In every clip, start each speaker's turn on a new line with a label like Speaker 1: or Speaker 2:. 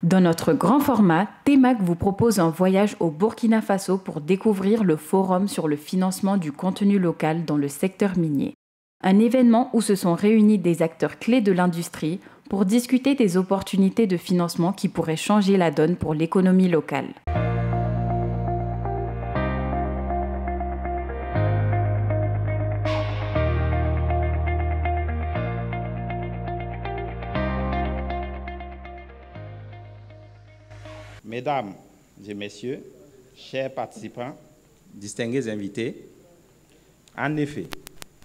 Speaker 1: Dans notre grand format, TEMAC vous propose un voyage au Burkina Faso pour découvrir le forum sur le financement du contenu local dans le secteur minier. Un événement où se sont réunis des acteurs clés de l'industrie pour discuter des opportunités de financement qui pourraient changer la donne pour l'économie locale.
Speaker 2: Mesdames et messieurs, chers participants, distingués invités, en effet,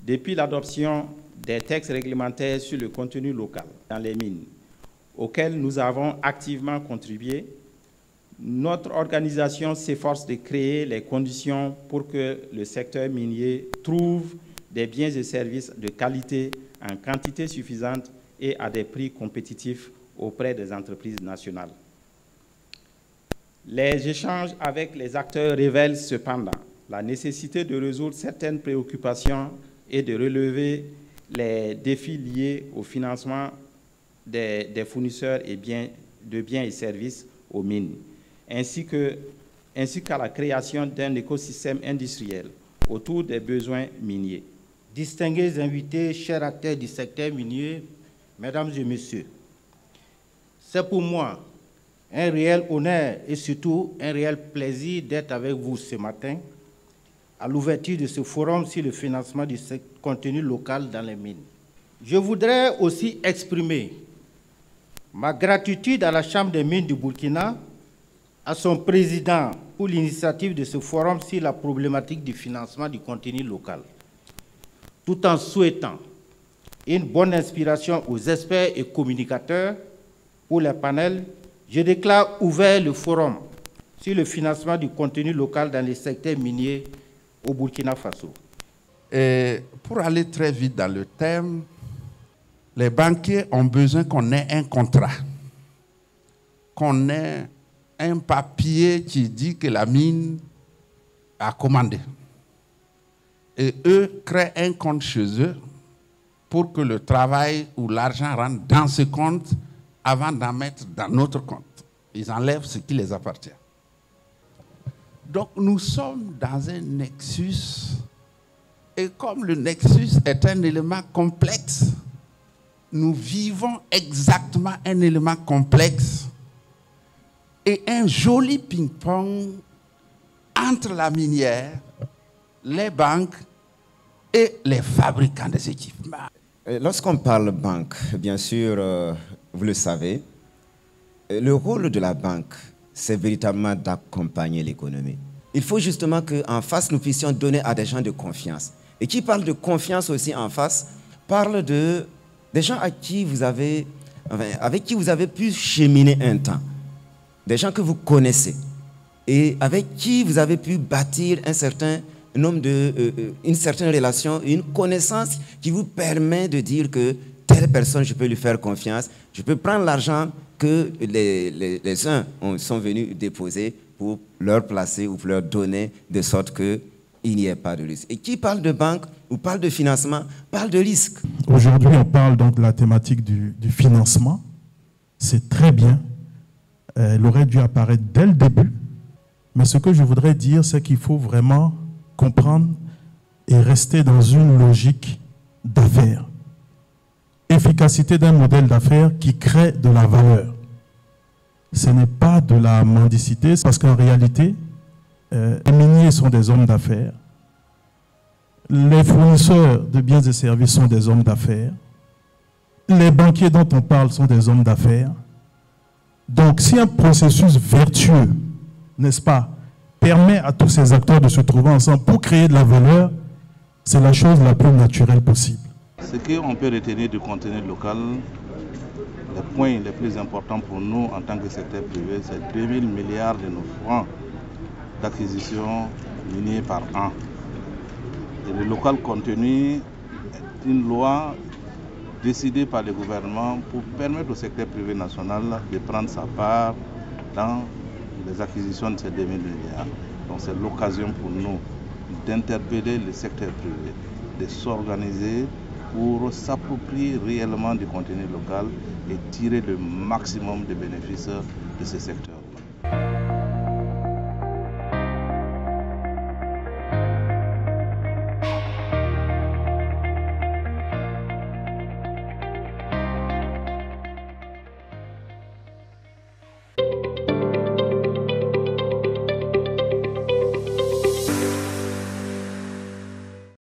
Speaker 2: depuis l'adoption des textes réglementaires sur le contenu local dans les mines, auxquels nous avons activement contribué, notre organisation s'efforce de créer les conditions pour que le secteur minier trouve des biens et services de qualité en quantité suffisante et à des prix compétitifs auprès des entreprises nationales. Les échanges avec les acteurs révèlent cependant la nécessité de résoudre certaines préoccupations et de relever les défis liés au financement des fournisseurs de biens et services aux mines, ainsi qu'à la création d'un écosystème industriel autour des besoins miniers.
Speaker 3: Distingués invités, chers acteurs du secteur minier, mesdames et messieurs, c'est pour moi un réel honneur et surtout un réel plaisir d'être avec vous ce matin à l'ouverture de ce forum sur le financement du contenu local dans les mines. Je voudrais aussi exprimer ma gratitude à la Chambre des mines du Burkina, à son président pour l'initiative de ce forum sur la problématique du financement du contenu local, tout en souhaitant une bonne inspiration aux experts et communicateurs pour les panels. Je déclare ouvert le forum sur le financement du contenu local dans les secteurs miniers au Burkina Faso.
Speaker 4: Et pour aller très vite dans le thème, les banquiers ont besoin qu'on ait un contrat, qu'on ait un papier qui dit que la mine a commandé. Et eux créent un compte chez eux pour que le travail ou l'argent rentre dans ce compte avant d'en mettre dans notre compte. Ils enlèvent ce qui les appartient. Donc nous sommes dans un nexus, et comme le nexus est un élément complexe, nous vivons exactement un élément complexe et un joli ping-pong entre la minière, les banques et les fabricants des équipements.
Speaker 5: Lorsqu'on parle banque, bien sûr, vous le savez, le rôle de la banque, c'est véritablement d'accompagner l'économie. Il faut justement qu'en face, nous puissions donner à des gens de confiance. Et qui parle de confiance aussi en face, parle des gens avec qui vous avez pu cheminer un temps. Des gens que vous connaissez et avec qui vous avez pu bâtir une certaine relation, une connaissance qui vous permet de dire que telle personne, je peux lui faire confiance, je peux prendre l'argent que les uns sont venus déposer pour leur placer ou pour leur donner de sorte qu'il n'y ait pas de risque. Et qui parle de banque ou parle de financement, parle de risque.
Speaker 6: Aujourd'hui, on parle donc de la thématique du financement. C'est très bien. Elle aurait dû apparaître dès le début. Mais ce que je voudrais dire, c'est qu'il faut vraiment comprendre et rester dans une logique d'affaires. Efficacité d'un modèle d'affaires qui crée de la valeur. Ce n'est pas de la mendicité, parce qu'en réalité, les miniers sont des hommes d'affaires. Les fournisseurs de biens et services sont des hommes d'affaires. Les banquiers dont on parle sont des hommes d'affaires. Donc, si un processus vertueux, n'est-ce pas, permet à tous ces acteurs de se trouver ensemble pour créer de la valeur, c'est la chose la plus naturelle possible.
Speaker 7: Ce qu'on peut retenir du contenu local, les points les plus importants pour nous en tant que secteur privé, c'est 2000 milliards de nos francs d'acquisition minière par an. Et le local contenu est une loi décidée par le gouvernement pour permettre au secteur privé national de prendre sa part dans les acquisitions de ces 2000 milliards. Donc c'est l'occasion pour nous d'interpeller le secteur privé, de s'organiser pour s'approprier réellement du contenu local et tirer le maximum de bénéfices de ce secteur-là.